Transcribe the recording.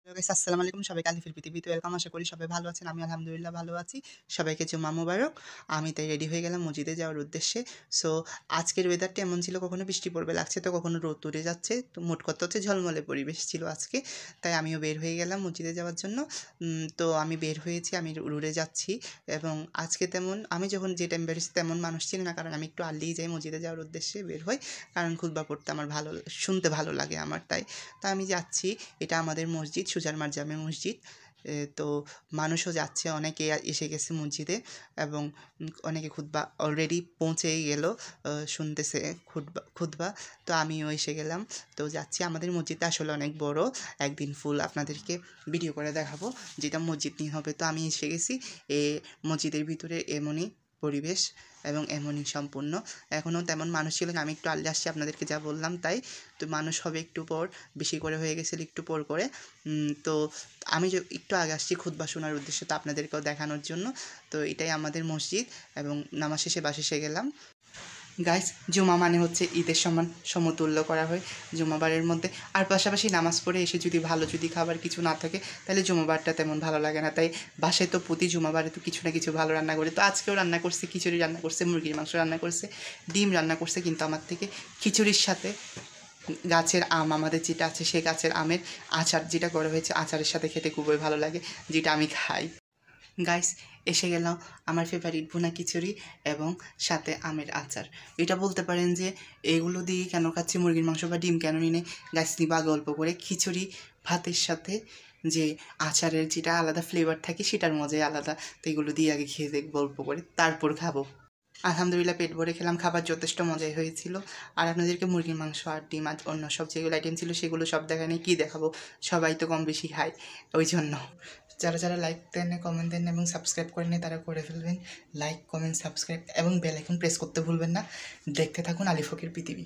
Hello guys, আসসালামু আলাইকুম। সবাইকে আলিফের পৃথিবীতে ওয়েলকাম। আশা করি সবাই ভালো আছেন। আমি আলহামদুলিল্লাহ ভালো আছি। সবাইকে জুম্মা মোবারক। আমি তাই রেডি হয়ে গেলাম মসজিদে যাওয়ার উদ্দেশ্যে। সো আজকের ওয়েদারটা এমন ছিল, কখনো বৃষ্টি পড়বে লাগছে তো কখনো রোদ উঠে যাচ্ছে। তো মোট কথা হচ্ছে ঝলমলে পরিবেশ ছিল আজকে। তাই আমিও বের হয়ে গেলাম মসজিদে যাওয়ার জন্য। তো আমি বের হয়েছি, আমি রোডে যাচ্ছি এবং আজকে তেমন আমি যখন যে টাইম বেরিয়েছি তেমন মানুষ ছিল না, কারণ আমি একটু আর্লিই যাই মসজিদে যাওয়ার উদ্দেশ্যে বের হই। কারণ খুতবা পড়তে আমার শুনতে ভালো লাগে আমার তাই। তা আমি যাচ্ছি। এটা আমাদের মসজিদ, সুজারমার জামে মসজিদ। তো মানুষও যাচ্ছে, অনেকে এসে গেছে মসজিদে এবং অনেকে খুতবা অলরেডি পৌঁছেই গেল, শুনতেছে খুতবা। তো আমিও এসে গেলাম। তো যাচ্ছি। আমাদের মসজিদটা আসলে অনেক বড়। একদিন ফুল আপনাদেরকে ভিডিও করে দেখাবো যেটা মসজিদ নিয়ে হবে। তো আমি এসে গেছি। মসজিদের ভিতরে এমনই পরিবেশ এবং এমনই সম্পূর্ণ। এখনও তেমন মানুষ ছিল না, আমি একটু আগে আসছি আপনাদেরকে যা বললাম তাই। তো মানুষ হবে একটু পর, বেশি করে হয়ে গেছিল একটু পর করে। তো আমি যে একটু আগে আসছি খুতবা শোনার উদ্দেশ্যে, তো আপনাদেরকেও দেখানোর জন্য। তো এটাই আমাদের মসজিদ এবং নামাজ শেষে বাসায় গেলাম। গাইস, জুমা মানে হচ্ছে ঈদের সমান সমতুল্য করা হয় জুমাবারের মধ্যে। আর পাশাপাশি নামাজ পড়ে এসে যদি খাবার কিছু না থাকে তাহলে জুমাবারটা তেমন ভালো লাগে না। তাই বাসায় তো প্রতি জুমাবারে তো কিছু না কিছু ভালো রান্না করি। তো আজকেও রান্না করছে, খিচুড়ি রান্না করছে, মুরগির মাংস রান্না করছে, ডিম রান্না করছে। কিন্তু আমার থেকে খিচুড়ির সাথে গাছের আম, আমাদের যেটা আছে সেই গাছের আমের আচার যেটা করা হয়েছে, আচারের সাথে খেতে খুবই ভালো লাগে, যেটা আমি খাই। গাইস, এসে গেলাম আমার ফেভারিট ভুনা খিচুড়ি এবং সাথে আমের আচার। এটা বলতে পারেন যে এগুলো দিয়ে কেন খাচ্ছি, মুরগির মাংস বা ডিম কেন নিনে গাছ নিবা গল্প করে খিচুড়ি ভাতের সাথে যে আচারের যেটা আলাদা ফ্লেভার থাকে সেটার মজাই আলাদা। তো এগুলো দিয়ে আগে খেয়ে দেখ গল্প করে তারপর খাবো। আলহামদুলিল্লাহ পেট ভরে খেলাম, খাবার যথেষ্ট মজাই হয়েছিল। আর আপনাদেরকে মুরগির মাংস আর ডিম আর অন্য সব যেগুলো আইটেম ছিল সেগুলো সব দেখানি, কী দেখাবো, সবাই তো কম বেশি খায় ওই জন্য। যারা যারা লাইক দেন, কমেন্ট দেন এবং সাবস্ক্রাইব করেন তারা করে ফেলবেন। লাইক, কমেন্ট, সাবস্ক্রাইব এবং বেল আইকন প্রেস করতে ভুলবেন না। দেখতে থাকুন আলিফকের পৃথিবী।